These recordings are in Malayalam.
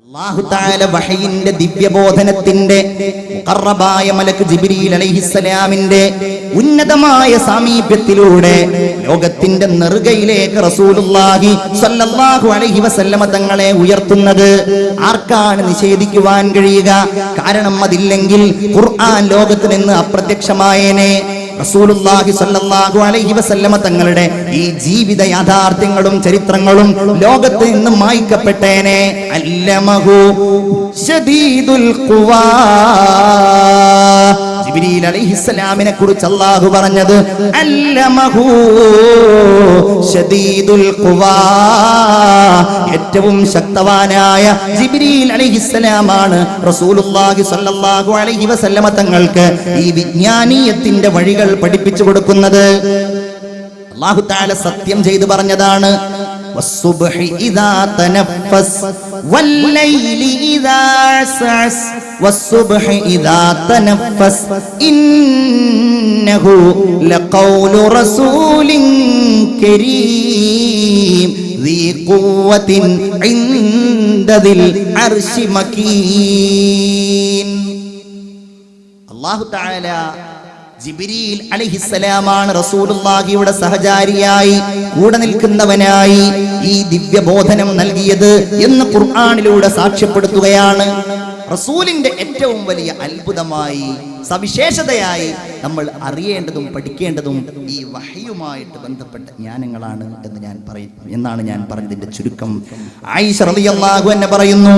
അല്ലാഹു തആല വഹയിന്റെ ദിവ്യബോധനത്തിന്റെ മുഖറബായ മലക്ക് ജിബ്രീൽ അലൈഹിസ്സലാമിന്റെ ഉന്നതമായ സാമീപ്യത്തിലൂടെ ലോകത്തിന്റെ നെറുകയിലേക്ക് റസൂലുള്ളാഹി സ്വല്ലല്ലാഹു അലൈഹി വസല്ലമ തങ്ങളെ ഉയർത്തുന്നത് ആർക്കാണ് നിഷേധിക്കുവാൻ കഴിയുക? കാരണം അതില്ലെങ്കിൽ ഖുർആൻ ലോകത്ത് നിന്ന് അപ്രത്യക്ഷമായേനെ. റസൂലുള്ളാഹി സ്വല്ലല്ലാഹു അലൈഹി വസല്ലമ തങ്ങളുടെ ഈ ജീവിത യാഥാർത്ഥ്യങ്ങളും ചരിത്രങ്ങളും ലോകത്ത് നിന്ന് മായ്ക്കപ്പെട്ടേനെ. അല്ലമഹു ശദീദുൽ ഖുവാ. ജിബ്രീൽ അലൈഹിസ്സലാമിനെ കുറിച്ച് അല്ലാഹു പറഞ്ഞത് അല്ലമഹു ശദീദുൽ ഖുവാ. ഏറ്റവും ശക്തവാനായ ജിബ്രീൽ അലൈഹിസ്സലാമാണ് റസൂലുള്ളാഹി സ്വല്ലല്ലാഹു അലൈഹി വസല്ലമ തങ്ങൾക്ക് ഈ വിജ്ഞാനീയത്തിന്റെ വഴികൾ പഠിപ്പിച്ചു കൊടുക്കുന്നത്. അല്ലാഹു തആല സത്യം ചെയ്തു പറഞ്ഞതാണ്, വസ്സുബ്ഹി ഇദാ തനഫസ് വല്ലൈലി ഇദാ അസ്അസ് വസ്സുബ്ഹി ഇദാ തനഫസ് ഇന്നഹു ലഖൗലു റസൂലിൻ കരീം ذي قوة عند ذي العرش مكين. അല്ലാഹു തആല ജിബ്രീൽ അലൈഹിസ്സലാമാണ് റസൂലുള്ളാഹിയുടെ സഹചാരിയായി കൂടെ നിൽക്കുന്നവനായി ഈ ദിവ്യബോധനം നൽകിയത് എന്ന് ഖുർആനിലൂടെ സാക്ഷ്യപ്പെടുത്തുകയാണ്. റസൂലിന്റെ ഏറ്റവും വലിയ അത്ഭുതമായി സവിശേഷതയായി നമ്മൾ അറിയേണ്ടതും പഠിക്കേണ്ടതും ഈ വഹയുമായിട്ട് ബന്ധപ്പെട്ട ജ്ഞാനങ്ങളാണ് എന്നാണ് ഞാൻ പറഞ്ഞതിന്റെ ചുരുക്കം. ആയിഷ റളിയല്ലാഹു അൻഹ പറയുന്നു,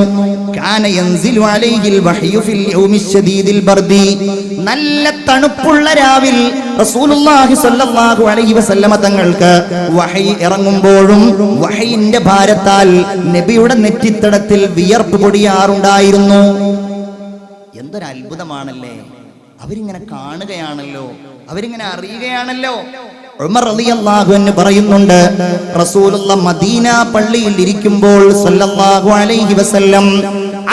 കാന യൻസിലു അലൈഹിൽ വഹയു ഫിൽ യൗമി ശദീദിൽ ബർദി. നല്ല തണുപ്പുള്ള രാവിൽ റസൂലുള്ളാഹി സ്വല്ലല്ലാഹു അലൈഹി വസല്ലമ തങ്ങൾക്ക് വഹയി ഇറങ്ങുമ്പോഴും വഹയിന്റെ ഭാരത്താൽ നബിയുടെ നെറ്റിത്തടത്തിൽ വിയർപ്പ് പൊടിയാറുണ്ടായിരുന്നു. എന്തൊരു അത്ഭുതമാണല്ലേ! അവരിങ്ങനെ കാണുകയാണല്ലോ, അവരിങ്ങനെ അറിയുകയാണല്ലോ. ഉമർ റളിയല്ലാഹു അൻഹു പറയുന്നുണ്ട്, റസൂലുള്ള മദീന പള്ളിയിൽ ഇരിക്കുമ്പോൾ സല്ലല്ലാഹു അലൈഹി വസല്ലം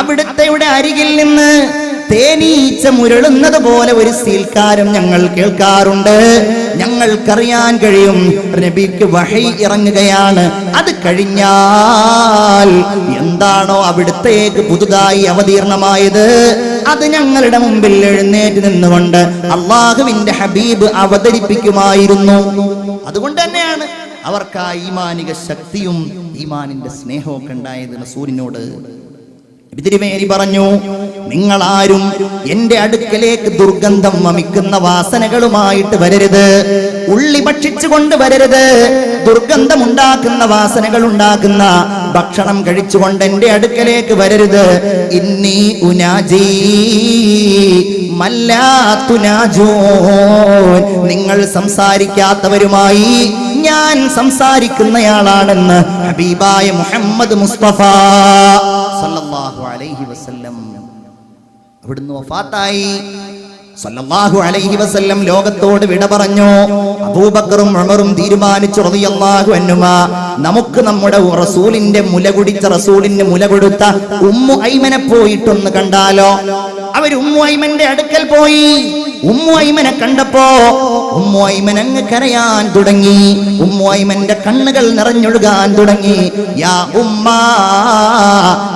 അവിടുത്തെ അരികിൽ നിന്ന് തേനീച്ച മുരളുന്നത് പോലെ ഒരു സീൽക്കാരം ഞങ്ങൾ കേൾക്കാറുണ്ട്. ഞങ്ങൾക്കറിയാൻ കഴിയും നബിക്ക് വഹയി ഇറങ്ങുകയാണ്. അത് കഴിഞ്ഞാൽ എന്താണോ അവിടുത്തേക്ക് പുതുതായി അവതീർണമായത് അത് ഞങ്ങളുടെ മുമ്പിൽ എഴുന്നേറ്റ് നിന്നുകൊണ്ട് അല്ലാഹുവിന്റെ ഹബീബ് അവതരിപ്പിക്കുമായിരുന്നു. അതുകൊണ്ട് തന്നെയാണ് അവർക്ക് ആ ഈമാനിക ശക്തിയും ഈമാനിന്റെ സ്നേഹവും ഒക്കെ ഉണ്ടായത്. റസൂലിനോട് തിരുമേനി പറഞ്ഞു, നിങ്ങളാരും എന്റെ അടുക്കലേക്ക് ദുർഗന്ധം വമിക്കുന്ന വാസനകളുമായിട്ട് വരരുത്, ഉള്ളി ഭക്ഷിച്ചു കൊണ്ട് വരരുത്, ദുർഗന്ധമുണ്ടാക്കുന്ന വാസനകൾ ഉണ്ടാക്കുന്ന ഭക്ഷണം കഴിച്ചുകൊണ്ട് എന്റെ അടുക്കലേക്ക് വരരുത്. ഇന്നി ഉനാജി മല്ലാത്തുനാജൂൻ. നിങ്ങൾ സംസാരിക്കാത്തവരുമായി ഞാൻ സംസാരിക്കുന്നയാളാണെന്ന് ഹബീബായ മുഹമ്മദ് മുസ്തഫ സല്ലല്ലാഹു അലൈഹി വസല്ലം അവിടുന്ന് വഫാത്തായി. സല്ലല്ലാഹു അലൈഹി വസല്ലം ലോകത്തോട് വിട പറഞ്ഞു. അബൂബക്കറും ഉമറും തീരുമാനിച്ചു റളിയല്ലാഹു അൻഹുമാ, നമുക്ക് നമ്മുടെ റസൂലിന്റെ മുല കുടിച്ച റസൂലിന്റെ മുല കൊടുത്ത ഉമ്മു ഐമനെ പോയിട്ടൊന്ന് കണ്ടാലോ. അവർ ഉമ്മു ഐമന്റെ അടുക്കൽ പോയി. ഉമ്മു ഐമനെ കണ്ടപ്പോ ഉമ്മു ഐമൻ അങ്ങ് കരയാൻ തുടങ്ങി. ഉമ്മു ഐമന്റെ കണ്ണുകൾ നിറഞ്ഞൊഴുകാൻ തുടങ്ങി. യാ ഉമ്മാ,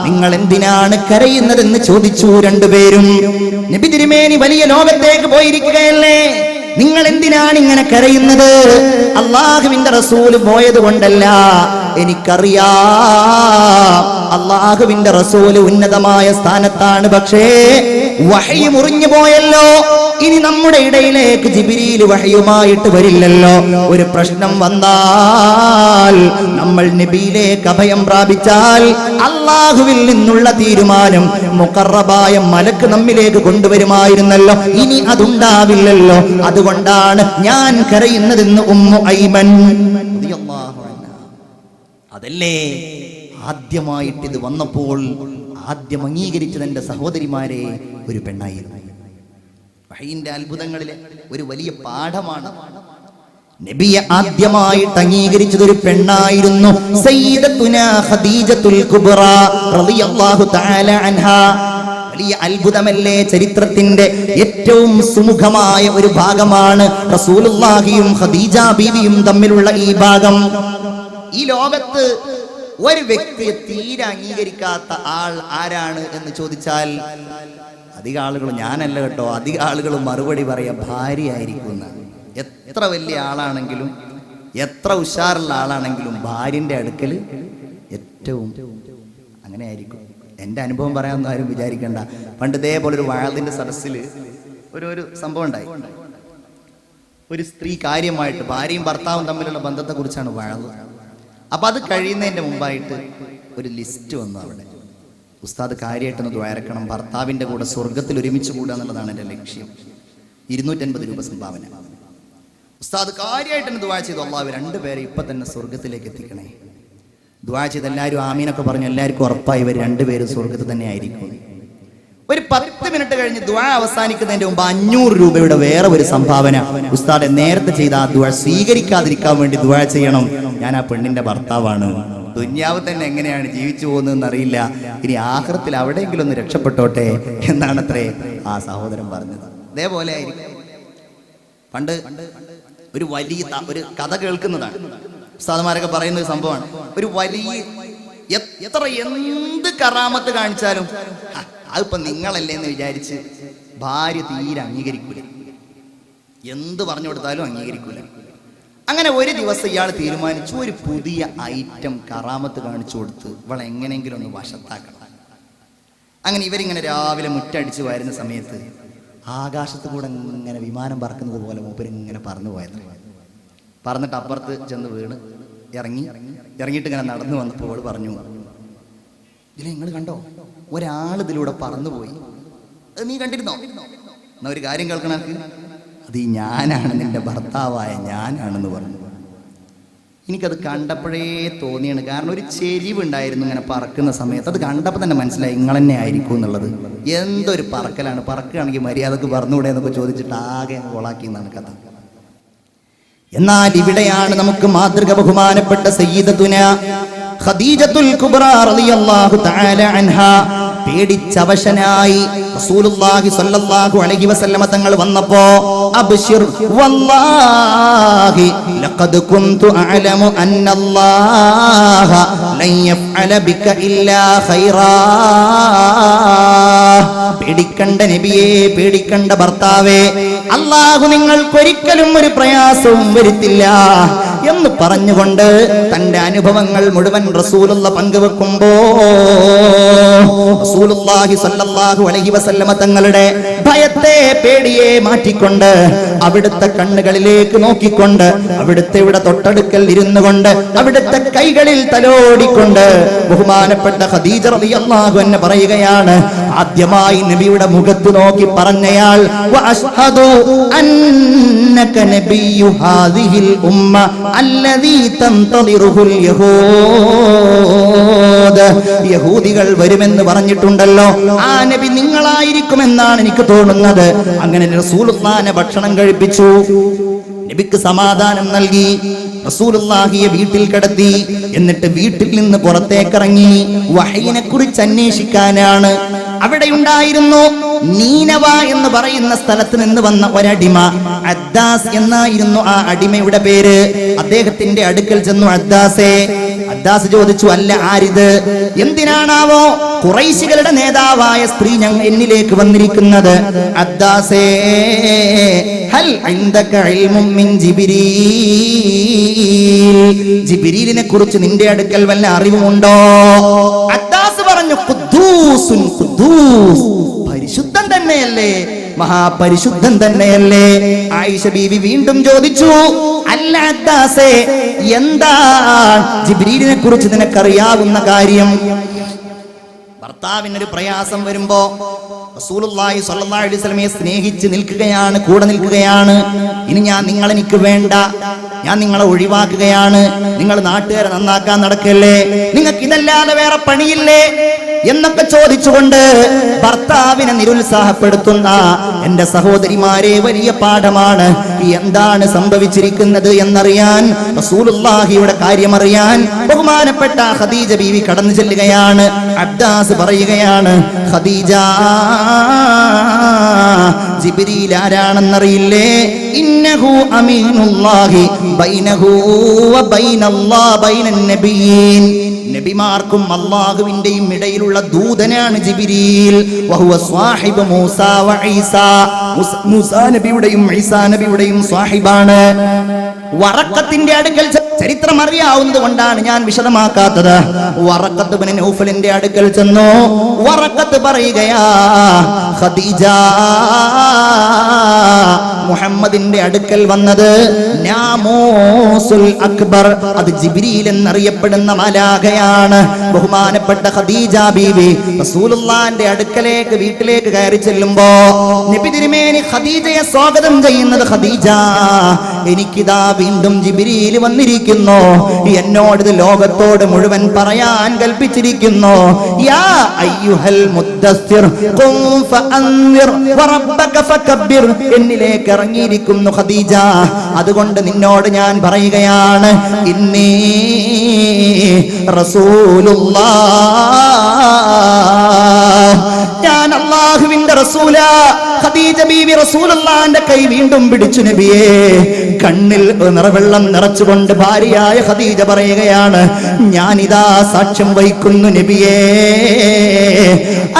നിങ്ങൾ എന്തിനാണ് കരയുന്നതെന്ന് ചോദിച്ചു രണ്ടുപേരും. നബി തിരുമേനി വലിയ ലോകത്തേക്ക് പോയിരിക്കുകയല്ലേ, നിങ്ങൾ എന്തിനാണ് ഇങ്ങനെ കരയുന്നത്? അല്ലാഹുവിന്റെ റസൂല് പോയത് കൊണ്ടല്ല, എനിക്കറിയാം അല്ലാഹുവിന്റെ റസൂല് ഉന്നതമായ സ്ഥാനത്താണ്. പക്ഷേ വഹയി മുറിഞ്ഞു പോയല്ലോ. ഇനി നമ്മുടെ ഇടയിലേക്ക് ജിബ്രീൽ വഹയുമായിട്ട് വരില്ലല്ലോ. ഒരു പ്രശ്നം വന്നാൽ നമ്മൾ നബിയിലേക്ക് അഭയം പ്രാപിച്ചാൽ അല്ലാഹുവിൽ നിന്നുള്ള തീരുമാനം മുഖറബായ മലക്ക് നമ്മിലേക്ക് കൊണ്ടുവരുമായിരുന്നല്ലോ. ഇനി അതുണ്ടാവില്ലല്ലോ. അതുകൊണ്ടാണ് ഞാൻ കരയുന്നതെന്ന് ഉമ്മു ഐമൻ റളിയല്ലാഹു അൻഹ. അതല്ലേ ആദ്യമായിട്ട് ഇത് വന്നപ്പോൾ ആദ്യം അംഗീകരിച്ചത് എന്റെ സഹോദരിമാരെ ഒരു പെണ്ണായിരുന്നു. വഹയിന്റെ അത്ഭുതങ്ങളിലെ ഒരു വലിയ പാഠമാണ്. നബിയെ ആദ്യമായിട്ട് അംഗീകരിച്ചത് ഒരു പെണ്ണായിരുന്നു. സയ്യിദത്തുനാ ഖദീജത്തുൽ കുബ്ര റളിയല്ലാഹു തആല അൻഹാ. വലിയ അത്ഭുതമല്ലേ! ചരിത്രത്തിന്റെ ഏറ്റവും സുമുഖമായ ഒരു ഭാഗമാണ് റസൂലുള്ളാഹിയും ഖദീജ ബീവിയും തമ്മിലുള്ള ഈ ഭാഗം. ഈ ലോകത്ത് ഒരു വ്യക്തിയെ തീരെ അംഗീകരിക്കാത്ത ആൾ ആരാണ് എന്ന് ചോദിച്ചാൽ അധിക ആളുകൾ, ഞാനല്ല കേട്ടോ, അധിക ആളുകൾ മറുപടി പറയാ ഭാര്യയായിരിക്കുന്ന. എത്ര വലിയ ആളാണെങ്കിലും എത്ര ഉഷാറുള്ള ആളാണെങ്കിലും ഭാര്യന്റെ അടുക്കൽ ഏറ്റവും അങ്ങനെ ആയിരിക്കും. എൻ്റെ അനുഭവം പറയാമെന്ന് ആരും വിചാരിക്കണ്ട. പണ്ട് ഇതേപോലെ ഒരു വാഴത്തിന്റെ സദസ്സിൽ ഒരു സംഭവം ഉണ്ടായി. ഒരു സ്ത്രീ കാര്യമായിട്ട് ഭാര്യയും ഭർത്താവും തമ്മിലുള്ള ബന്ധത്തെ കുറിച്ചാണ് വാഴത്. അപ്പൊ അത് കഴിയുന്നതിന്റെ മുമ്പായിട്ട് ഒരു ലിസ്റ്റ് വന്നു. അവിടെ ഉസ്താദ് കാര്യമായിട്ടൊന്ന് ദ്വാരക്കണം, ഭർത്താവിന്റെ കൂടെ സ്വർഗത്തിൽ ഒരുമിച്ച് കൂടുക എന്നുള്ളതാണ് എൻ്റെ ലക്ഷ്യം. 250 രൂപ സംഭാവന. ഉസ്താദ് കാര്യമായിട്ടൊന്ന് ദ്വാ ചെയ്തു, അള്ളാഹു രണ്ടുപേരെ ഇപ്പൊ തന്നെ സ്വർഗത്തിലേക്ക് എത്തിക്കണേ. ദ്വാ ചെയ്ത് എല്ലാവരും ആമീനൊക്കെ പറഞ്ഞു. എല്ലാവർക്കും ഉറപ്പായി ഇവർ രണ്ടുപേരും സ്വർഗത്തിൽ തന്നെ ആയിരിക്കും. ഒരു 10 മിനിറ്റ് കഴിഞ്ഞ് ദ്വാ അവസാനിക്കുന്നതിന്റെ മുമ്പ് 500 രൂപയുടെ വേറെ ഒരു സംഭാവന. ഉസ്താദെ നേരത്തെ ചെയ്ത ആ ദ്വാ സ്വീകരിക്കാതിരിക്കാൻ വേണ്ടി ദ്വാ ചെയ്യണം, ഞാൻ ആ പെണ്ണിന്റെ ഭർത്താവാണ്. ദുന്യാവ് തന്നെ എങ്ങനെയാണ് ജീവിച്ചു പോകുന്നതെന്ന് അറിയില്ല, ഇനി ആഖിറത്തിൽ അവിടെയെങ്കിലും ഒന്ന് രക്ഷപ്പെട്ടോട്ടെ എന്നാണത്രേ ആ സഹോദരൻ പറഞ്ഞത്. അതേപോലെ ആയിരിക്കും. പണ്ട് ഒരു വലിയ ഒരു കഥ കേൾക്കുന്നതാണ്. ഉസ്താദുമാരൊക്കെ പറയുന്ന ഒരു സംഭവമാണ്. ഒരു വലിയ എന്ത് കറാമത്ത് കാണിച്ചാലും അതിപ്പോ നിങ്ങളല്ലേ എന്ന് വിചാരിച്ച് ഭാര്യ തീരെ അംഗീകരിക്കൂല. എന്ത് പറഞ്ഞു കൊടുത്താലും അംഗീകരിക്കൂല. അങ്ങനെ ഒരു ദിവസം ഇയാൾ തീരുമാനിച്ചു, ഒരു പുതിയ ഐറ്റം കറാമത്ത് കാണിച്ചു കൊടുത്ത് ഇവളെ എങ്ങനെയെങ്കിലും ഒന്ന് വശത്താക്കണം. അങ്ങനെ ഇവരിങ്ങനെ രാവിലെ മുറ്റടിച്ച് വരുന്ന സമയത്ത് ആകാശത്ത് കൂടെ ഇങ്ങനെ വിമാനം പറക്കുന്നത് പോലെ മൂപ്പരിങ്ങനെ പറന്നു പോയത്. പറന്നിട്ട് അപ്പുറത്ത് ചെന്ന് വീണ് ഇറങ്ങിയിട്ട് ഇങ്ങനെ നടന്നു വന്നപ്പോൾ അവൾ പറഞ്ഞു, ഇതിൽ നിങ്ങൾ കണ്ടോ, ഒരാൾ ഇതിലൂടെ പറന്നുപോയി, അത് നീ കണ്ടിരുന്നോ? എന്നാ ഒരു കാര്യം കേൾക്കണക്ക്, അത് ഞാനാണ്, നിന്റെ ഭർത്താവായ ഞാനാണെന്ന് പറഞ്ഞു. എനിക്കത് കണ്ടപ്പോഴേ തോന്നിയാണ്. കാരണം ഒരു ചെരിവുണ്ടായിരുന്നു ഇങ്ങനെ പറക്കുന്ന സമയത്ത്. അത് കണ്ടപ്പോൾ തന്നെ മനസ്സിലായി നിങ്ങൾ തന്നെ ആയിരിക്കും എന്നുള്ളത്. എന്തൊരു പറക്കലാണ്. പറക്കുകയാണെങ്കിൽ മര്യാദക്ക് പറന്നുകൂടെ എന്നൊക്കെ ചോദിച്ചിട്ട് ആകെ കൊളാക്കി എന്നാണ് കഥ. എന്നാൽ ഇവിടെയാണ് നമുക്ക് മാതൃക ബഹുമാനപ്പെട്ട സയ്യിദത്തുന ഖദീജത്തുൽ കുബ്ര റളിയല്ലാഹു തആല അൻഹാ പേടിച്ചവശനായി റസൂലുള്ളാഹി സ്വല്ലല്ലാഹു അലൈഹി വസല്ലമ തങ്ങൾ വന്നപ്പോ, അബ്ശിർ വല്ലാഹി ലഖദ് കുൻതു അഅലമു അന്നല്ലാഹ ലൻ യഫ്അല ബിക ഇല്ലാ ഖൈറാ. പേടിക്കണ്ട നബിയേ, പേടിക്കണ്ട ഭർത്താവേ, അല്ലാഹു നിങ്ങൾക്കൊരിക്കലും ഒരു പ്രയാസവും വരുത്തില്ല എന്ന് പറഞ്ഞുകൊണ്ട് തന്റെ അനുഭവങ്ങൾ മുഴുവൻ റസൂലുള്ള പങ്കുവെക്കുമ്പോ റസൂലുള്ളാഹി സ്വല്ലല്ലാഹു അലൈഹി വസല്ലമ തങ്ങളുടെ ഭയത്തെ, പേടിയെ മാറ്റിക്കൊണ്ട് അവിടുത്തെ കണ്ണുകളിലേക്ക് നോക്കിക്കൊണ്ട് അവിടുത്തെ ഇവിടെ തൊട്ടടുക്കൽ ഇരുന്നു കൊണ്ട് അവിടുത്തെ കൈകളിൽ തലോടിക്കൊണ്ട് ബഹുമാനപ്പെട്ട ഖദീജ റളിയല്ലാഹു അൻഹ പറയുകയാണ്, ആദ്യമായി നബിയുടെ മുഖത്ത് നോക്കി പറഞ്ഞയാൾ, വഅശ്ഹദു അന്നക നബിയ്യു ഹാദിഹിൽ ഉമ്മ അല്ലദീ തൻതദിറുഹുൽ യഹൂദ്. യഹൂദികൾ വരുമെന്ന് പറഞ്ഞിട്ടുണ്ടല്ലോ, ആ നബി നിങ്ങളായിരിക്കുമെന്നാണ് എനിക്ക് തോന്നുന്നത്. അങ്ങനെ റസൂലുള്ളാഹിനെ ഭക്ഷണം കഴിപ്പിച്ചു, നബിക്ക് സമാധാനം നൽകി, റസൂലുള്ളാഹിയെ വീട്ടിൽ കിടത്തി. എന്നിട്ട് വീട്ടിൽ നിന്ന് പുറത്തേക്കിറങ്ങി വഹയിനെ കുറിച്ച് അന്വേഷിക്കാനാണ്. അവിടെ ഉണ്ടായിരുന്നു നീനവ എന്ന് പറയുന്ന സ്ഥലത്ത് നിന്ന് വന്ന ഒരടിമ, അദ്ദാസ് എന്നായിരുന്നു ആ അടിമയുടെ പേര്. അദ്ദേഹത്തിന്റെ അടുക്കൽ ചെന്നു. അദ്ദാസ് ചോദിച്ചു, അല്ല ആരിത്? എന്തിനാണാവോ ഖുറൈശികളുടെ നേതാവായ സ്ത്രീ എന്നിലേക്ക് വന്നിരിക്കുന്നത്? അദ്ദാസേ, ഹൽ ഇൻദക ഇൽമുൻ മിൻ ജിബ്രീൽ, ജിബ്രീലിനെ കുറിച്ച് നിന്റെ അടുക്കൽ വല്ല അറിവുമുണ്ടോ? അദ്ദാസ് പറഞ്ഞു, ഖുദ്ദൂസുൻ ഖുദ്ദൂസ്, പരിശുദ്ധൻ തന്നെയല്ലേ, മഹാപരിശുദ്ധൻ തന്നെയല്ലേ. ആയിഷ ബീവി വീണ്ടും ചോദിച്ചു, അല്ല അദ്ദാസേ, എന്താ ജിബ്രീലിനെ കുറിച്ച് നിനക്കറിയാവുന്ന കാര്യം? ഭർത്താവിനൊരു പ്രയാസം വരുമ്പോ റസൂലുള്ളാഹി സ്വല്ലല്ലാഹു അലൈഹി വസല്ലമയെ സ്നേഹിച്ച് നിൽക്കുകയാണ്, കൂടെ നിൽക്കുകയാണ്. ഇനി നിങ്ങൾ എനിക്ക് വേണ്ട, ഞാൻ നിങ്ങളെ ഒഴിവാക്കുകയാണ്, നിങ്ങൾ നാട്ടുകാരെ നന്നാക്കാൻ നടക്കല്ലേ, നിങ്ങൾക്ക് ഇതല്ലാതെ വേറെ പണിയില്ലേ എന്നൊക്കെ ചോദിച്ചുകൊണ്ട് ഭർത്താവിനെ നിരുത്സാഹപ്പെടുത്തുന്ന എന്റെ സഹോദരിമാരെ, വലിയ പാഠമാണ്. എന്താണ് സംഭവിച്ചിരിക്കുന്നത് എന്നറിയാൻ, റസൂലുള്ളാഹിയുടെ കാര്യമറിയാൻ ബഹുമാനപ്പെട്ട ഖദീജ ബീവി കടന്നു ചെല്ലുകയാണ്. അബ്ദാസ് പറയുകയാണ്, ഖദീജ, ജിബ്രീൽ ആരാണെന്നറിയില്ലേ? ഇന്നഹു അമീനുല്ലാഹി ബൈനഹു വ ബൈനല്ലാഹി ബൈനൻ നബിയീൻ. നബിമാർക്കും അല്ലാഹുവിന്റെയും ഇടയിലുള്ള ദൂതനാണ് ജിബ്രീൽ. വഹുവ സ്വാഹിബ് മൂസാ വ ഈസാ, മൂസാ നബിയുടെയും ഈസാ നബിയുടെയും സ്വാഹിബാണ്. വറഖത്തിന്റെ അടുക്കൽ ചരിത്രം അറിയാവുന്നത് കൊണ്ടാണ് ഞാൻ വിശദമാക്കാത്തത്. വറഖത്ത് ഇബ്നു നൗഫലിന്റെ അടുക്കൽ ചെന്നു. വറഖത്ത് പറയുകയാ, ഖദീജ മുഹമ്മദിന്റെ അടുക്കൽ വന്നത് നാമൂസുൽ അക്ബർ, അത് ജിബ്രീൽ എന്നറിയപ്പെടുന്ന മലാഖയാണ്. ബഹുമാനപ്പെട്ട ഖദീജ ബീവി റസൂലുള്ളാഹിന്റെ അടുക്കലേക്ക് വീട്ടിലേക്ക് കയറി ചെല്ലുമ്പോ നബി തിരുമേനി ഖദീജയെ സ്വാഗതം ചെയ്യുന്നത്, ഖദീജ എനിക്കിതാ വീണ്ടും ജിബ്രീൽ വന്നിരിക്കുന്നു, എന്നോട് ഇത് ലോകത്തോട് മുഴുവൻ പറയാൻ കൽപ്പിച്ചിരിക്കുന്നു. യാ അയ്യുഹൽ മുദ്ദസ്സിർ ഖും ഫഅൻവിർ വറബ്ബക ഫകബ്ബിർ, എന്നിലേക്ക് ഇറങ്ങിയിരിക്കുന്നു ഖദീജ. അതുകൊണ്ട് നിന്നോട് ഞാൻ പറയുകയാണ്, ഇന്നീ റസൂലുള്ളാഹ്, ഞാൻ അല്ലാഹുവിന്റെ റസൂലാ. ഖദീജ ബീവി റസൂലുള്ളാഹിന്റെ കൈ വീണ്ടും പിടിച്ചു. നബിയേ, കണ്ണിൽ നിറവെള്ളം നിറച്ചുകൊണ്ട് ഭാര്യയായ ഖദീജ പറയുകയാണ്, ഞാനിതാ സാക്ഷ്യം വഹിക്കുന്നു നബിയേ,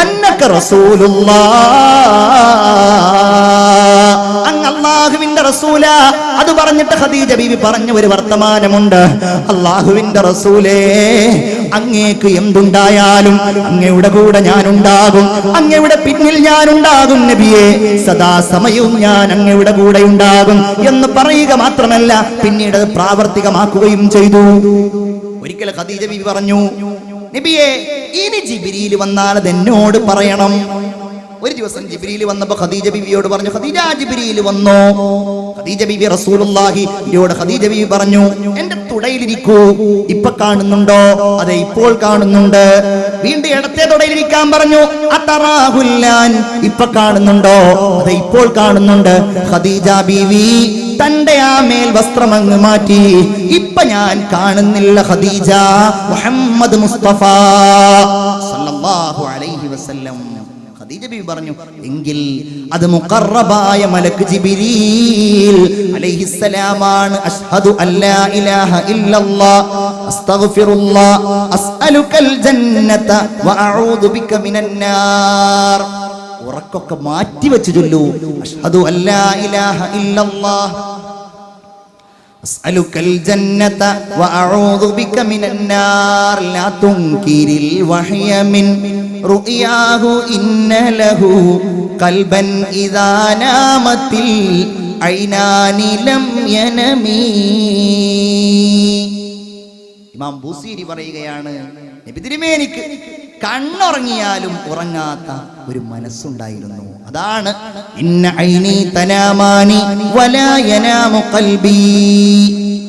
അന്നക റസൂലുള്ളാഹ്, അങ്ങ് അല്ലാഹുവിന്റെ റസൂലാ. അത് പറഞ്ഞിട്ട് ഖദീജ ബീവി പറഞ്ഞ ഒരു വർത്തമാനമുണ്ട്, അല്ലാഹുവിന്റെ റസൂലേ, അങ്ങേക്ക് എന്തുണ്ടായാലും അങ്ങയുടെ കൂടെ ഞാനുണ്ടാകും, അങ്ങയുടെ പിന്നിൽ ഞാനുണ്ടാകും നബിയേ, സദാസമയവും ഞാൻ അങ്ങയുടെ കൂടെ ഉണ്ടാകും എന്ന് പറയുക മാത്രമല്ല, പിന്നീട് പ്രാവർത്തികമാക്കുകയും ചെയ്തു. ഒരിക്കൽ ഖദീജ ബീവി പറഞ്ഞു, നബിയേ, ഇനി ജിബ്രീൽ വന്നാൽ അത് എന്നോട് പറയണം. ഒരു ദിവസം ജിബ്രീൽ വന്നപ്പോ ഖദീജ ബീവിയോട് പറഞ്ഞു, ഖദീജ ജിബ്രീൽ വന്നു. ഖദീജ ബീവി റസൂലുള്ളാഹിയോട് ഖദീജ ബീവി പറഞ്ഞു, എന്റെ തുടയിലിരിക്കൂ, ഇപ്പൊ കാണുന്നുണ്ടോ? അതെ, ഇപ്പോൾ കാണുന്നുണ്ട്. വീണ്ടും ഇടത്തെ തുടയിലിരിക്കാൻ പറഞ്ഞു. അതറാഹുല്ലാൻ, ഇപ്പൊ കാണുന്നുണ്ടോ? അതെ, ഇപ്പോൾ കാണുന്നുണ്ട്. ഖദീജ ബീവി തന്റെ ആ മേൽ വസ്ത്രം അങ്ങ് മാറ്റി. ഇപ്പൊ ഞാൻ കാണുന്നില്ല ഖദീജ, മുഹമ്മദ് മുസ്തഫ സല്ലല്ലാഹു അലൈഹി വസല്ലം. ഖദീജ ബീവി പറഞ്ഞു, എങ്കിൽ അത് മുഖറബായ മലക്ക് ജിബ്രീൽ അലൈഹിസ്സലാമാണ്. അഷ്ഹദു അല്ലാ ഇലാഹ ഇല്ലല്ലാഹ് അസ്തഗ്ഫിറുല്ലാഹ് അസ്അലുകൽ ജന്നത വഅഊദു ബിക മിനന്നാർ. ഉറക്കൊക്കെ മാറ്റി വെച്ച് ചൊല്ലൂ, അഷ്ഹദു അല്ലാ ഇലാഹ ഇല്ലല്ലാഹ് അസ്അലുകൽ ജന്നത വഅഊദു ബിക മിനന്നാർ. ലാ തുൻകിരിൽ വഹയ മിൻ റുയാഹു ഇന്ന ലഹു ഖൽബൻ ഇദാ നാമത്തിൽ ഐനാനി ലം യനമീ. ഇമാം ബൂസീരി പറയുകയാണ്, നബി തിരുമേനിക്ക് കണ്ണുറങ്ങിയാലും ഉറങ്ങാത്ത ഒരു മനസ്സുണ്ടായിരുന്നു. അതാണ് ഇന്ന ഐനി തനാമാനി വലാ യനാമു ഖൽബി.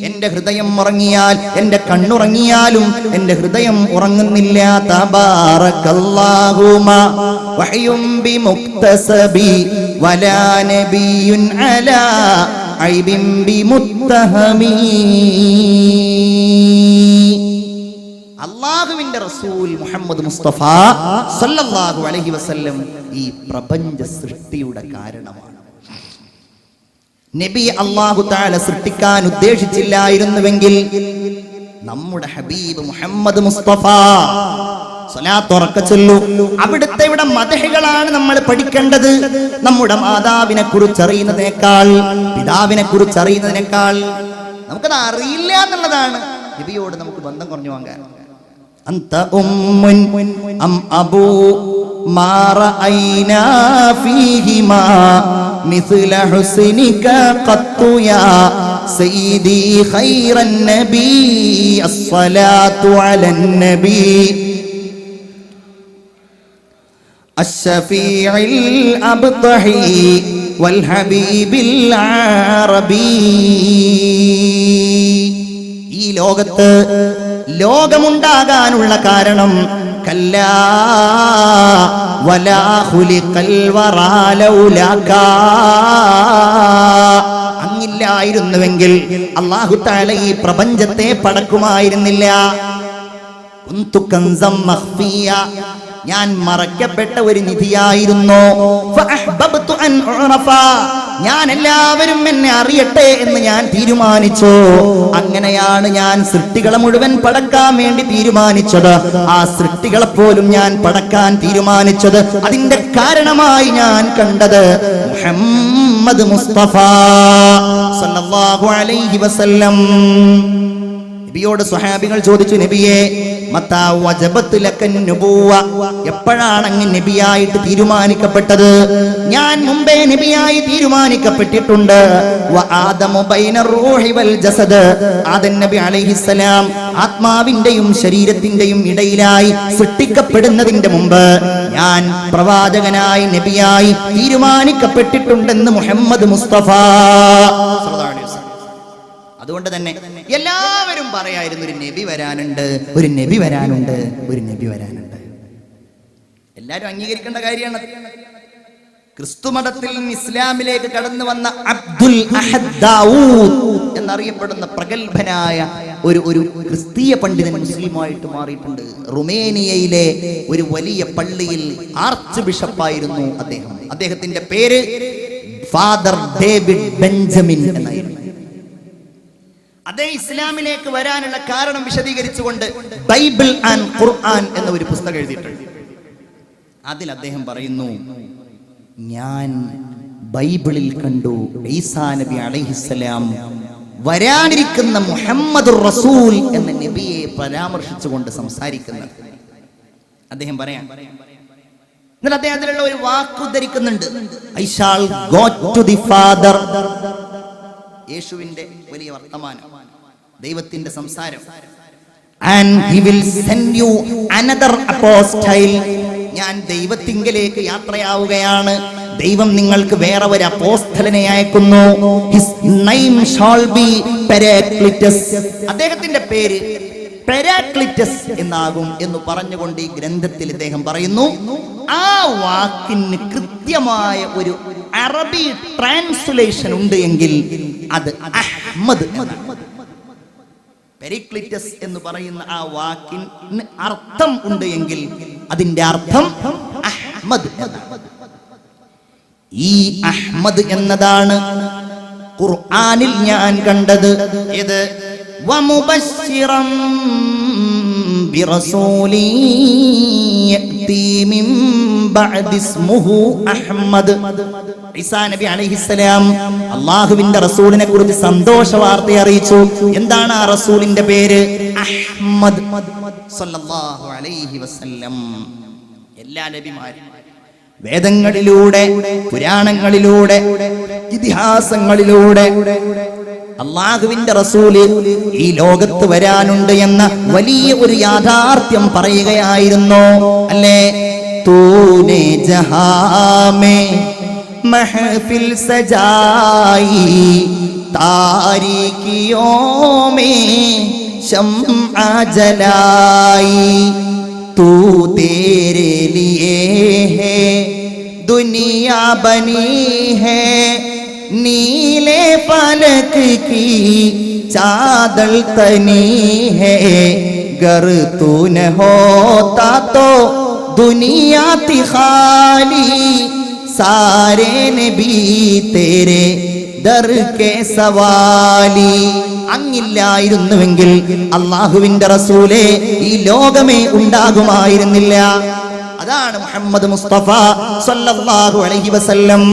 എന്റെ ഹൃദയം ഉറങ്ങിയാൽ, എന്റെ കണ്ണുറങ്ങിയാലും എന്റെ ഹൃദയം ഉറങ്ങുന്നില്ല. തബാറകല്ലാഹുമാ വഹയും ബിമുക്തസബി വലാ നബിയുൻ അലാ ഐബിൻ ബിമുത്തഹമി. അല്ലാഹുവിന്റെ റസൂൽ മുഹമ്മദ് മുസ്തഫ സല്ലല്ലാഹു അലൈഹി വസല്ലം ഈ പ്രപഞ്ച സൃഷ്ടിയുടെ കാരണമാണ്. നബി അല്ലാഹു തആല സൃഷ്ടിക്കാൻ ഉദ്ദേശിച്ചില്ലായിരുന്നുവെങ്കിൽ നമ്മുടെ ഹബീബ് മുഹമ്മദ് മുസ്തഫ സ്വലാത്ത് ഉറക്കെ ചൊല്ലൂ. അവിടുത്തെ ഇവിടെ മദഹുകളാണ് നമ്മൾ പഠിക്കേണ്ടത്. നമ്മുടെ മാതാവിനെ കുറിച്ച് അറിയുന്നതിനേക്കാൾ, പിതാവിനെ കുറിച്ച് അറിയുന്നതിനേക്കാൾ നമുക്കത് അറിയില്ല എന്നുള്ളതാണ് നബിയോട് നമുക്ക് ബന്ധം കുറഞ്ഞു പോകാൻ. അന്ത ഉമ്മുൻ അം അബൂ മാ റഅയ്നാ ഫീഹിമാ മിസ്ല ഹുസ്നിക ഖത്തു യാ സയ്യിദി ഖൈറൻ നബി അസ്സലാത്തു അലൻ നബി അശ്ശഫീഇൽ അബ്തഹി വൽ ഹബീബിൽ അറബി. ഈ ലോകത്ത് ലോകമുണ്ടാകാനുള്ള കാരണം കല്ലാ വലാ ഖുലിഖൽ വറാ ലൗലാക. അങ്ങില്ലായിരുന്നുവെങ്കിൽ അല്ലാഹു തആല ഈ പ്രപഞ്ചത്തെ പടക്കുമായിരുന്നില്ല. കുന്തു കൻസം മഖ്ഫിയ, ഞാൻ മറക്കപ്പെട്ട ഒരു നിധിയായിരുന്നു. ഫഅഹ്ബബ്തു അൻ ഉറഫ, ഞാൻ എല്ലാവരും എന്നെ അറിയട്ടെ എന്ന് ഞാൻ തീരുമാനിച്ചു. അങ്ങനെയാണ് ഞാൻ സൃഷ്ടികളെ മുഴുവൻ പടക്കാൻ വേണ്ടി തീരുമാനിച്ചത്. ആ സൃഷ്ടികളെ പോലും ഞാൻ പടക്കാൻ തീരുമാനിച്ചത് അതിന്റെ കാരണമായി ഞാൻ കണ്ടത് മുഹമ്മദ് മുസ്തഫ സല്ലല്ലാഹു അലൈഹി വസല്ലം. നബിയോട് സ്വഹാബികൾ ചോദിച്ചു, നബിയെ മത്താ വജബത്ത് ലക്കൻ നുബുവ, എപ്പോഴാണ് അങ്ങ് നബിയായിട്ട് തീരുമാനിക്കപ്പെട്ടത്? ഞാൻ മുമ്പേ നബിയായി തീരുമാനിക്കപ്പെട്ടിട്ടുണ്ട്. വ ആദമു ബൈന റൂഹി വൽ ജസദ്, ആദം നബി അലൈഹിസ്സലാം ആത്മാവിന്റെയും ശരീരത്തിന്റെയും ഇടയിലായി സൃഷ്ടിക്കപ്പെടുന്നതിന്റെ മുമ്പ് ഞാൻ പ്രവാചകനായി നബിയായി തീരുമാനിക്കപ്പെട്ടിട്ടുണ്ടെന്ന് മുഹമ്മദ് മുസ്തഫ സല്ലല്ലാഹു അലൈഹി വസല്ലം. അതുകൊണ്ട് തന്നെ എല്ലാവരും പറയായിരുന്നു, ഒരു നബി വരാനുണ്ട്, ഒരു നബി വരാനുണ്ട്, ഒരു നബി വരാനുണ്ട്. എല്ലാവരും അംഗീകരിക്കേണ്ട കാര്യമാണ്. ക്രിസ്തു മതത്തിൽ നിന്ന് ഇസ്ലാമിലേക്ക് കടന്നു വന്ന അബ്ദുൽ അഹദ് ദാവൂദ് എന്നറിയപ്പെടുന്ന പ്രഗത്ഭനായ ഒരു ക്രിസ്തീയ പണ്ഡിതൻ മുസ്ലിമായിട്ട് മാറിയിട്ടുണ്ട്. റുമേനിയയിലെ ഒരു വലിയ പള്ളിയിൽ ആർച്ച് ബിഷപ്പായിരുന്നു അദ്ദേഹം. അദ്ദേഹത്തിന്റെ പേര് ഫാദർ ഡേവിഡ് ബെഞ്ചമിൻ എന്നായിരുന്നു. അദ്ദേഹം ഇസ്ലാമിലേക്ക് വരാനുള്ള കാരണം വിശദീകരിച്ചുകൊണ്ട് ബൈബിൾ ആൻഡ് ഖുർആൻ എന്ന ഒരു പുസ്തകം എഴുതിയിട്ടുണ്ട്. അതിൽ അദ്ദേഹം പറയുന്നു, ഞാൻ ബൈബിളിൽ കണ്ടു ഈസാ നബി അലൈഹിസ്സലാം വരാനിരിക്കുന്ന മുഹമ്മദുർ റസൂൽ എന്ന നബിയെ പരാമർശിച്ചുകൊണ്ട് സംസാരിക്കുന്നത്. അദ്ദേഹം പറയാം, എന്നാൽ അദ്ദേഹം അതിലുള്ള ഒരു വാക്ക് ഉദ്ധരിക്കുന്നുണ്ട്, I shall go to the father. യേശുവിന്റെ വലിയ വർത്തമാനം, ദൈവത്തിന്റെ സംസാരം. And he will send you another apostle. ഞാൻ ദൈവത്തിങ്കലേക്ക് യാത്രയാവുകയാണ്. ദൈവം നിങ്ങൾക്ക് വേറെ ഒരു അപ്പോസ്തലനെ അയക്കുന്നു. His name shall be Paracletus. അദ്ദേഹത്തിന്റെ പേര് പെരാക്ലിറ്റസ് എന്നാകും എന്ന് പറഞ്ഞുകൊണ്ട് ഈ ഗ്രന്ഥത്തിൽ ഇദ്ദേഹം പറയുന്നു. ആ വാക്കിന് കൃത്യമായ ഒരു അറബി ട്രാൻസ്ലേഷൻ ഉണ്ട് എങ്കിൽ അത് അഹ്മദ്. പെരിക്ലിറ്റസ് എന്ന് പറയുന്ന ആ വാക്കിന് അർത്ഥം ഉണ്ട് എങ്കിൽ അതിന്റെ അർത്ഥം അഹ്മദ്. ഈ അഹ്മദ് എന്നതാണ് ഖുർആനിൽ ഞാൻ കണ്ടത്. ഇത് ومبشرا برسول يأتي من بعد اسمه أحمد. ഈസാ നബി അലൈഹിസ്സലാം അല്ലാഹുവിന്റെ റസൂലിനെ കുറിച്ച് സന്തോഷ വാർത്ത അറിയിച്ചു. എന്താണ് ആ റസൂലിന്റെ പേര്? അഹ്മദ് സല്ലല്ലാഹു അലൈഹി വസല്ലം. എല്ലാ നബിമാരും വേദങ്ങളിലൂടെ, പുരാണങ്ങളിലൂടെ, ഇതിഹാസങ്ങളിലൂടെ അല്ലാഹുവിന്റെ റസൂല് ഈ ലോകത്ത് വരാനുണ്ട് എന്ന വലിയ ഒരു യാഥാർത്ഥ്യം പറയുകയായിരുന്നു. അല്ലേ? തൂനെ ജഹാമേ महफिल सजाई तारीकियों में शम्आ जलाई तू तेरे लिए है दुनिया बनी है नीले फलक की चादर तनी है गर तू न होता तो दुनिया थी खाली സാരേ നബി തേരെ ദർ കെ സവാലി. അങ്ങില്ലായിരുന്നുവെങ്കിൽ അല്ലാഹുവിന്റെ റസൂലേ ഈ ലോകമേ ഉണ്ടാകുമായിരുന്നില്ല. അതാണ് മുഹമ്മദ് മുസ്തഫ സല്ലല്ലാഹു അലൈഹി വസല്ലം.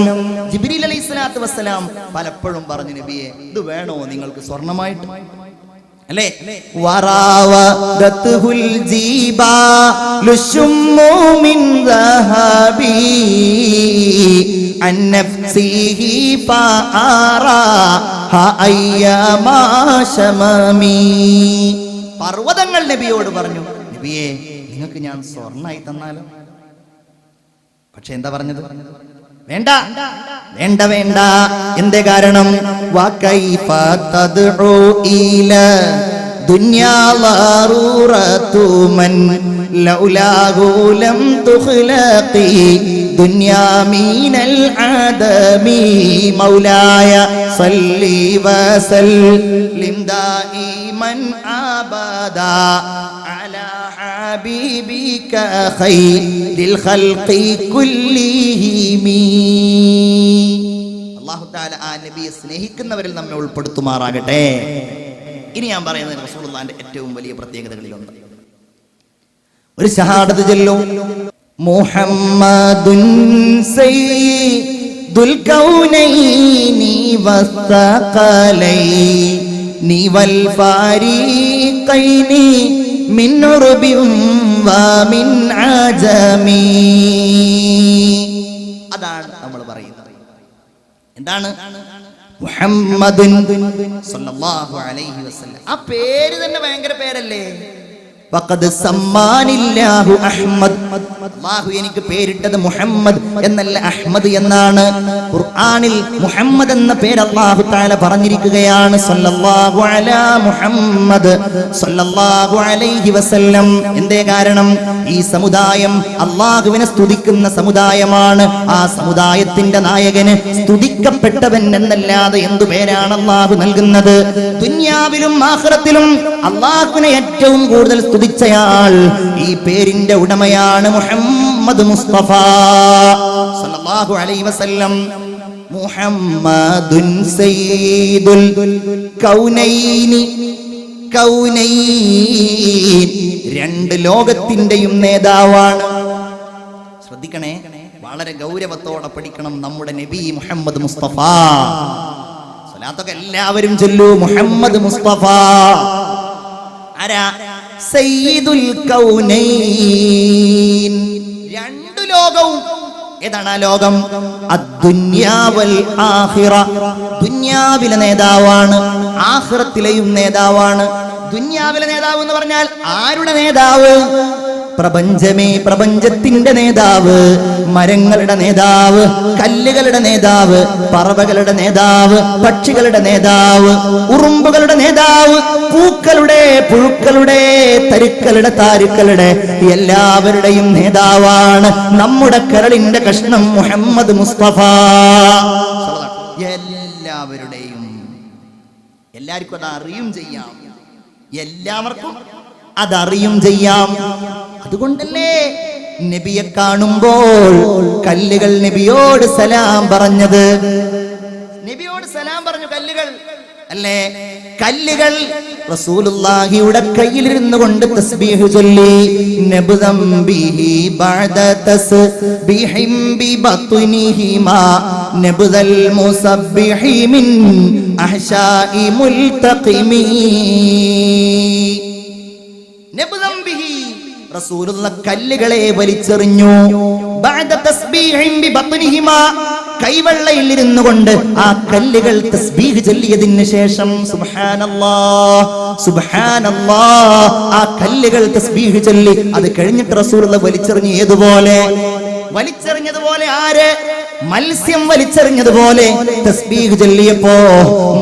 ജിബ്രീൽ അലൈഹിസ്സലാത്തു വസ്സലാം പലപ്പോഴും പറഞ്ഞു, നബിയെ ഇത് വേണോ നിങ്ങൾക്ക് സ്വർണമായിട്ട്? അല്ലേ? വറാവദത്തുൽ ജീബാലു ശുമ്മു മിൻ ദഹബി അൻ നഫ്സിഹി ഫആറാ അയ്യാമാ ശമമി. പർവ്വതങ്ങൾ നബിയോട് പറഞ്ഞു, നബിയെ നിങ്ങൾക്ക് ഞാൻ സ്വർണ്ണമായി തന്നാലോ? പക്ഷെ എന്താ പറഞ്ഞത്? വേണ്ട വേണ്ട വേണ്ട. എന്തേ കാരണം? വകൈഫ തദ്ഉ ഇല ദുനിയാ ലറൂറതു മൻ ലൗലാഹു ലം തുഖ്ലഖി ദുനിയാ മിനൽ ആദമി മൗലായ സല്ലി വസല്ലിം ദായിമൻ അബദാ അലാ ഹബീബിക ഖൈരിൽ ഖൽഖി കുല്ലിഹിം. അല്ലാഹു തആല തആല ആ നബിയെ സ്നേഹിക്കുന്നവരിൽ നമ്മെ ഉൾപ്പെടുത്തുമാറാകട്ടെ. ഇനി ഞാൻ പറയുന്നത് റസൂലുള്ളാഹിന്റെ ഏറ്റവും വലിയ പ്രത്യേകതകളിലുണ്ട്. ഒരു ഷഹാദത്ത് ചൊല്ലും. മുഹമ്മദുൻ സയ്യിദുൽ കൗനൈനി വസ്സഖലൈനി വൽ ഫാരിഖൈനി മിൻ ഉർബിൻ വമിൻ അജമി. അതാണ് നമ്മൾ പറയുന്നത്. എന്താണ് മുഹമ്മദുൻ സല്ലല്ലാഹു അലൈഹി വസല്ലം? ആ പേര് തന്നെ ഭയങ്കര പേരല്ലേ. വഖദ് സമ്മാനില്ലാഹു അഹ്മദ്. അല്ലാഹു എനിക്ക് പേരിട്ടത് മുഹമ്മദ് എന്നല്ല, അഹ്മദ് എന്നാണ്. ഖുർആനിൽ മുഹമ്മദ് എന്ന പേര് അല്ലാഹു തആല പറഞ്ഞിരിക്കുകയാണ്. സല്ലല്ലാഹു അലാ മുഹമ്മദ് സല്ലല്ലാഹു അലൈഹി വസല്ലം. എന്തേ കാരണം? ഈ സമുദായം അല്ലാഹുവിനെ സ്തുതിക്കുന്ന സമുദായമാണ്. ആ സമുദായത്തിന്റെ നായകന് സ്തുതിക്കപ്പെട്ടവൻ എന്നല്ലാതെ എന്തു പേരാണ് അല്ലാഹു നൽകുന്നത്? ദുനിയാവിലും ആഖിറത്തിലും അല്ലാഹുവിനെ ഏറ്റവും കൂടുതൽ സ്തുതിച്ചയാൾ ഈ പേരിന്റെ ഉടമയാണ് മുഹമ്മദ് മുസ്തഫ സല്ലല്ലാഹു അലൈഹി വസല്ലം. മുഹമ്മദുൻ സയ്യിദുൽ കൗനൈനി. കൗനൈൻ രണ്ട് ലോകത്തിന്റെയും നേതാവാണ്. ശ്രദ്ധിക്കണേ, വളരെ ഗൗരവത്തോടെ പഠിക്കണം. നമ്മുടെ നബി മുഹമ്മദ് മുസ്തഫ. സ്വലാത്തൊക്കെ എല്ലാവരും ചൊല്ലൂ. മുഹമ്മദ് മുസ്തഫ ആരാ? സയ്യിദുൽ കൗനൈൻ. രണ്ട് ലോകവും. ഏതാണ് ആ ലോകം? അദ്ദുന്യാ വൽ ആഖിറ. ദുനിയാവിലെ നേതാവാണ്, ആഖിറത്തിലെയും നേതാവാണ്. ദുനിയാവിലെ നേതാവ് എന്ന് പറഞ്ഞാൽ ആരുടെ നേതാവ്? പ്രപഞ്ചമേ, പ്രപഞ്ചത്തിന്റെ നേതാവ്, മരങ്ങളുടെ നേതാവ്, കല്ലുകളുടെ നേതാവ്, പറവകളുടെ നേതാവ്, പക്ഷികളുടെ നേതാവ്, ഉറുമ്പുകളുടെ നേതാവ്, പൂക്കളുടെ, പുഴുക്കളുടെ, തരുക്കളുടെ, താരുക്കളുടെ എല്ലാവരുടെയും നേതാവാണ് നമ്മുടെ കരളിന്റെ കഷ്ണം മുഹമ്മദ് മുസ്തഫ. എല്ലാവരുടെയും, എല്ലാവർക്കും അത് അറിയും ചെയ്യാം. എല്ലാവർക്കും അതറിയും ചെയ്യാം. അതുകൊണ്ടല്ലേ നബിയെ കാണുമ്പോൾ കല്ലുകൾ നബിയോട് സലാം പറഞ്ഞത്? നബിയോട് സലാം പറഞ്ഞു കല്ലുകൾ അല്ലേ? കല്ലുകൾ റസൂലുള്ളാഹിയുടെ കയ്യിലിരുന്നു കൊണ്ട് തസ്ബീഹ് ചൊല്ലി. നബ്ദം ബിഹി ബഅദ തസ്ബീഹിം ബിബത്നിഹിമാ നബ്ദൽ മുസബ്ബിഹി മിൻ അഹ്ശാഇ മുൽതഖിമി. നബ്ദം ബിഹി, റസൂലുള്ള കല്ലുകളെ വലിച്ചെറിഞ്ഞു. ബഅദ തസ്ബീഹിം ബിബത്നിഹിമാ, കൈവെള്ളയിൽ ഇരുന്നു കൊണ്ട് ആ കല്ലുകൾ തസ്ബീഹ് ചൊല്ലിയതിന് ശേഷം സുബ്ഹാനല്ലാഹ് സുബ്ഹാനല്ലാഹ് ആ കല്ലുകൾ തസ്ബീഹ് ചൊല്ലി. അത് കഴിഞ്ഞിട്ട് റസൂലുള്ള വലിച്ചെറിഞ്ഞു. ഏതുപോലെ? വലിച്ചെറിഞ്ഞതുപോലെ. ആര്? മത്സ്യം വലിച്ചെറിഞ്ഞതുപോലെ തസ്ബീഹ് ചൊല്ലിയപ്പോ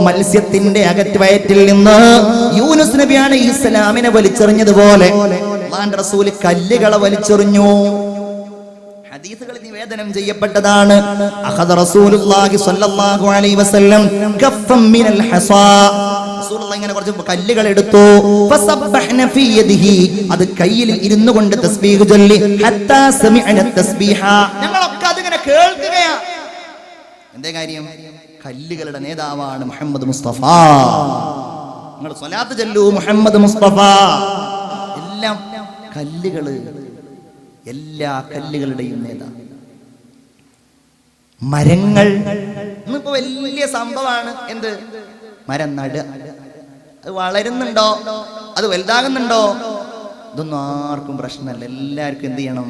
മത്സ്യത്തിന്റെ വയറ്റിൽ നിന്ന് യൂനുസ് നബി അലൈഹിസ്സലാമിനെ വലിച്ചെറിഞ്ഞതുപോലെ അല്ലാഹുവിന്റെ റസൂൽ കല്ലുകളെ വലിച്ചെറിഞ്ഞു. ഹദീസുകൾ നിവേദനം ചെയ്യപ്പെട്ടതാണ്. അഖദ റസൂലുള്ളാഹി സ്വല്ലല്ലാഹു അലൈഹി വസല്ലം കഫം മിനൽ ഹസാ. റസൂലുള്ളാഹി ഇങ്ങനെ കുറച്ച് കല്ലുകൾ എടുത്തു. ഫസബ്ബഹന ഫീ യദിഹി, അത് കയ്യിൽ ഇരുന്നു കൊണ്ട് തസ്ബീഹ് ചൊല്ലി. ഹത്താ സമിഅന തസ്ബീഹ, ഞങ്ങളൊക്കെ അതിങ്ങനെ കേൾക്കുകയാ. എന്തേ കാര്യം? കല്ലുകളുടെ നേതാവാണ് മുഹമ്മദ് മുസ്തഫ. നിങ്ങൾ സ്വലാത്ത് ചൊല്ലൂ മുഹമ്മദ് മുസ്തഫ. എല്ലാം കല്ലുകള്, എല്ലാ കല്ലുകളുടെയും നേതാവ്. മരങ്ങൾ ഇന്നിപ്പോ വലിയ സംഭവമാണ്. എന്ത്? മരം നടുക. അത് വളരുന്നുണ്ടോ? അത് വലുതാകുന്നുണ്ടോ? ഇതൊന്നും ആർക്കും പ്രശ്നമല്ല. എല്ലാവർക്കും എന്ത് ചെയ്യണം?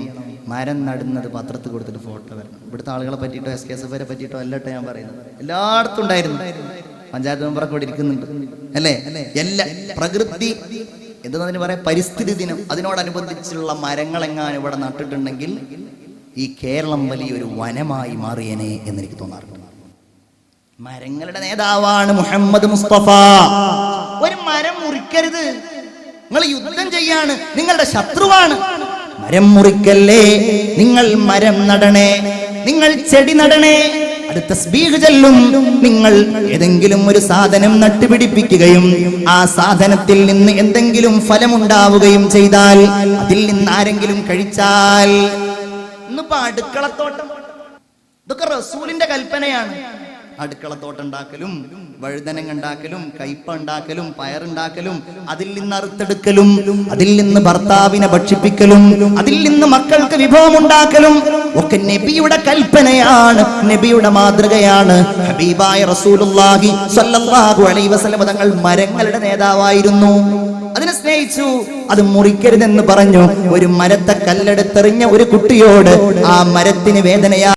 മരം നടുന്നത് പത്രത്തിൽ കൊടുത്തിട്ട് ഫോട്ടോ വരണം. ഇവിടുത്തെ ആളുകളെ പറ്റിയിട്ടോ SKSFരെ പറ്റിയിട്ടോ അല്ലട്ടോ ഞാൻ പറയുന്നത്. എല്ലായിടത്തും ഉണ്ടായിരുന്നു. പഞ്ചായത്ത് മെമ്പറൊക്കെ ഇവിടെ ഇരിക്കുന്നുണ്ട് അല്ലേ? എല്ലാ പ്രകൃതി എന്തെന്നതിന് പറയാം, പരിസ്ഥിതി ദിനം, അതിനോടനുബന്ധിച്ചുള്ള മരങ്ങളെങ്ങാനും ഇവിടെ നട്ടിട്ടുണ്ടെങ്കിൽ ഈ കേരളം വലിയൊരു വനമായി മാറിയനെ എന്നെനിക്ക് തോന്നാറുണ്ട്. മരങ്ങളുടെ നേതാവാണ് മുഹമ്മദ് മുസ്തഫ. ഒരു മരം മുറിക്കരുത്. നിങ്ങൾ യുദ്ധം ചെയ്യാണ്, നിങ്ങളുടെ ശത്രുവാണ്. മരം മുറിക്കല്ലേ, നിങ്ങൾ മരം നടണേ, നിങ്ങൾ ചെടി നടണേ, അത് തസ്ബീഹ് ചൊല്ലും. നിങ്ങൾ ഏതെങ്കിലും ഒരു സാധനം നട്ടുപിടിപ്പിക്കുകയും ആ സാധനത്തിൽ നിന്ന് എന്തെങ്കിലും ഫലമുണ്ടാവുകയും ചെയ്താൽ, അതിൽ നിന്ന് ആരെങ്കിലും കഴിച്ചാൽ, ഇന്നിപ്പോ അടുക്കളത്തോട്ടം, ഇതൊക്കെ റസൂലിന്റെ കൽപ്പനയാണ്. അടുക്കളത്തോട്ടുണ്ടാക്കലും വഴുതനങ്ങ ഉണ്ടാക്കലും കയ്പ ഉണ്ടാക്കലും പയറുണ്ടാക്കലും അതിൽ നിന്ന് അറുത്തെടുക്കലും അതിൽ നിന്ന് ഭർത്താവിനെ ഭക്ഷിപ്പിക്കലും അതിൽ നിന്ന് മക്കൾക്ക് വിഭവം ഉണ്ടാക്കലും ഒക്കെ നബിയുടെ കൽപ്പനയാണ്, നബിയുടെ മാതൃകയാണ്. ഹബീബായ റസൂലുള്ളാഹി സ്വല്ലല്ലാഹു അലൈഹി വസല്ലം തങ്ങൾ മരങ്ങളുടെ നേതാവായിരുന്നു. അതിനെ സ്നേഹിച്ചു, അത് മുറിക്കരുതെന്ന് പറഞ്ഞു. ഒരു മരത്തെ കല്ലെടുത്തെറിഞ്ഞ ഒരു കുട്ടിയോട് ആ മരത്തിന് വേദനയാ